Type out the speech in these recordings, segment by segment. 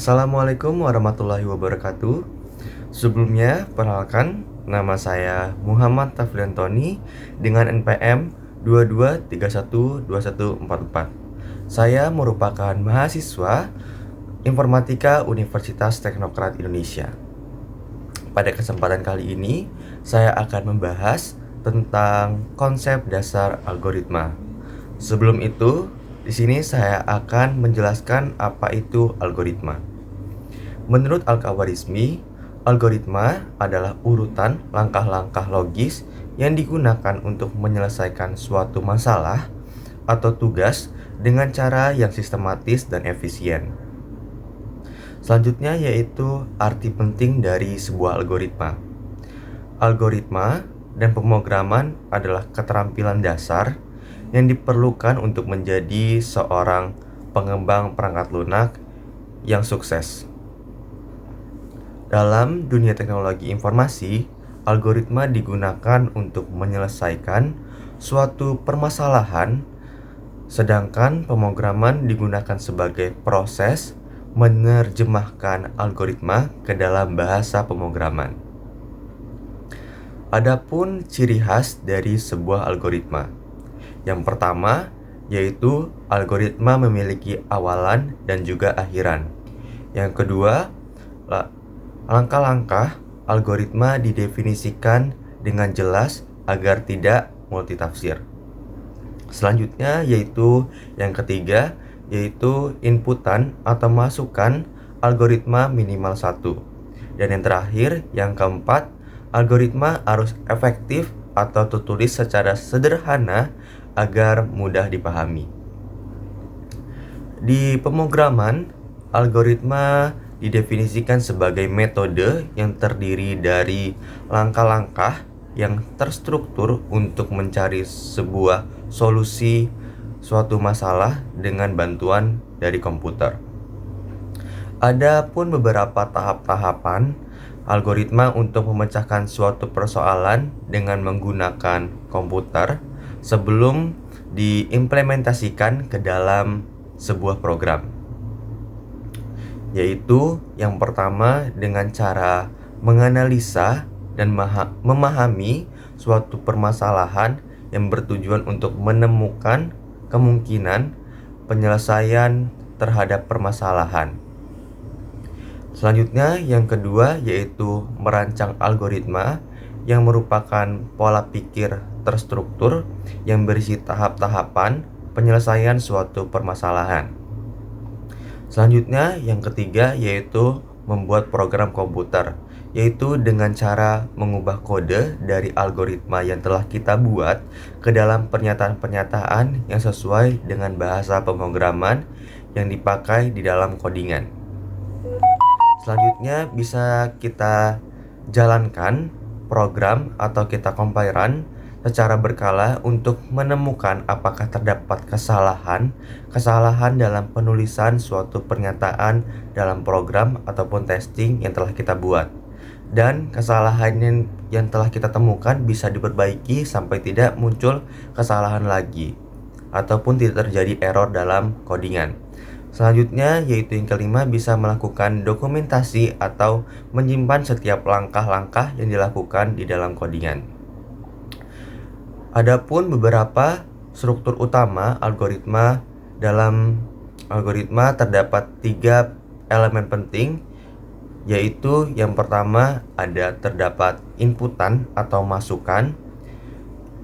Assalamualaikum warahmatullahi wabarakatuh. Sebelumnya, perkenalkan, nama saya Muhammad Tafliantoni dengan NPM 22312144. Saya merupakan mahasiswa Informatika Universitas Teknokrat Indonesia. Pada kesempatan kali ini, saya akan membahas tentang konsep dasar algoritma. Sebelum itu, di sini saya akan menjelaskan apa itu algoritma. Menurut Al-Khawarizmi, algoritma adalah urutan langkah-langkah logis yang digunakan untuk menyelesaikan suatu masalah atau tugas dengan cara yang sistematis dan efisien. Selanjutnya yaitu arti penting dari sebuah algoritma. Algoritma dan pemrograman adalah keterampilan dasar yang diperlukan untuk menjadi seorang pengembang perangkat lunak yang sukses. Dalam dunia teknologi informasi, algoritma digunakan untuk menyelesaikan suatu permasalahan, sedangkan pemrograman digunakan sebagai proses menerjemahkan algoritma ke dalam bahasa pemrograman. Adapun ciri khas dari sebuah algoritma. Yang pertama, yaitu algoritma memiliki awalan dan juga akhiran. Yang kedua, langkah-langkah algoritma didefinisikan dengan jelas agar tidak multitafsir. Selanjutnya yaitu yang ketiga, yaitu inputan atau masukan algoritma minimal 1. Dan yang terakhir, yang keempat, algoritma harus efektif atau tertulis secara sederhana agar mudah dipahami. Di pemrograman, algoritma didefinisikan sebagai metode yang terdiri dari langkah-langkah yang terstruktur untuk mencari sebuah solusi suatu masalah dengan bantuan dari komputer. Ada pun beberapa tahap-tahapan algoritma untuk memecahkan suatu persoalan dengan menggunakan komputer sebelum diimplementasikan ke dalam sebuah program. Yaitu yang pertama dengan cara menganalisa dan memahami suatu permasalahan yang bertujuan untuk menemukan kemungkinan penyelesaian terhadap permasalahan. Selanjutnya yang kedua yaitu merancang algoritma yang merupakan pola pikir terstruktur yang berisi tahap-tahapan penyelesaian suatu permasalahan. Selanjutnya yang ketiga yaitu membuat program komputer, yaitu dengan cara mengubah kode dari algoritma yang telah kita buat ke dalam pernyataan-pernyataan yang sesuai dengan bahasa pemrograman yang dipakai di dalam codingan. Selanjutnya bisa kita jalankan program atau kita compilean secara berkala untuk menemukan apakah terdapat kesalahan dalam penulisan suatu pernyataan dalam program ataupun testing yang telah kita buat. Dan kesalahan yang telah kita temukan bisa diperbaiki sampai tidak muncul kesalahan lagi ataupun tidak terjadi error dalam codingan. Selanjutnya yaitu yang kelima, bisa melakukan dokumentasi atau menyimpan setiap langkah-langkah yang dilakukan di dalam codingan. Adapun beberapa struktur utama algoritma. Dalam algoritma terdapat 3 elemen penting, yaitu yang pertama terdapat inputan atau masukan.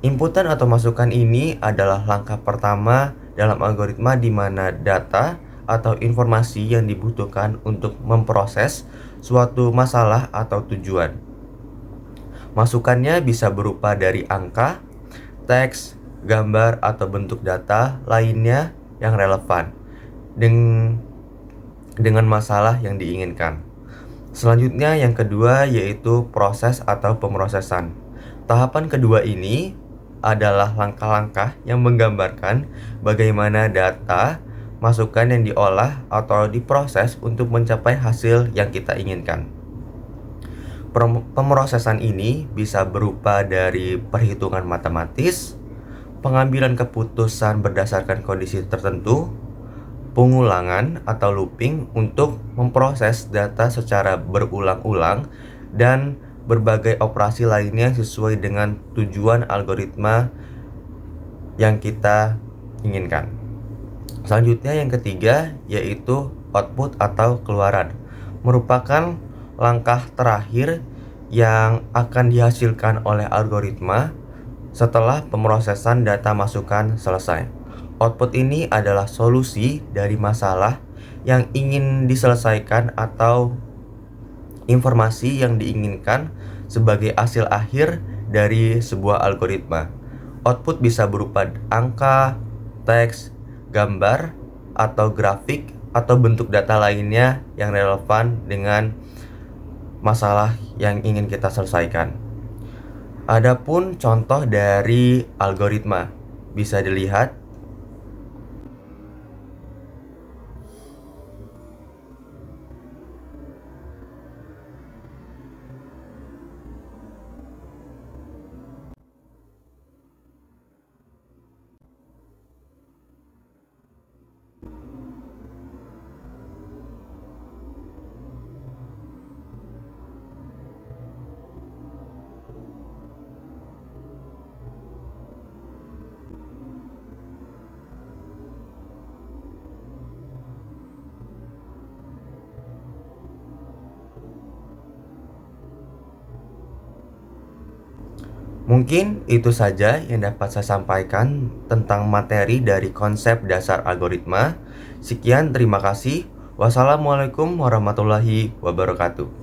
Inputan atau masukan ini adalah langkah pertama dalam algoritma di mana data atau informasi yang dibutuhkan untuk memproses suatu masalah atau tujuan. Masukannya bisa berupa dari angka, teks, gambar, atau bentuk data lainnya yang relevan dengan masalah yang diinginkan. Selanjutnya yang kedua yaitu proses atau pemrosesan. Tahapan kedua ini adalah langkah-langkah yang menggambarkan bagaimana data masukan yang diolah atau diproses untuk mencapai hasil yang kita inginkan. Pemrosesan ini bisa berupa dari perhitungan matematis, pengambilan keputusan berdasarkan kondisi tertentu, pengulangan atau looping untuk memproses data secara berulang-ulang dan berbagai operasi lainnya sesuai dengan tujuan algoritma yang kita inginkan. Selanjutnya yang ketiga yaitu output atau keluaran, merupakan langkah terakhir yang akan dihasilkan oleh algoritma setelah pemrosesan data masukan selesai. Output ini adalah solusi dari masalah yang ingin diselesaikan atau informasi yang diinginkan sebagai hasil akhir dari sebuah algoritma. Output bisa berupa angka, teks, gambar, atau grafik, atau bentuk data lainnya yang relevan dengan masalah yang ingin kita selesaikan. Adapun contoh dari algoritma bisa dilihat. Mungkin itu saja yang dapat saya sampaikan tentang materi dari konsep dasar algoritma. Sekian, terima kasih. Wassalamualaikum warahmatullahi wabarakatuh.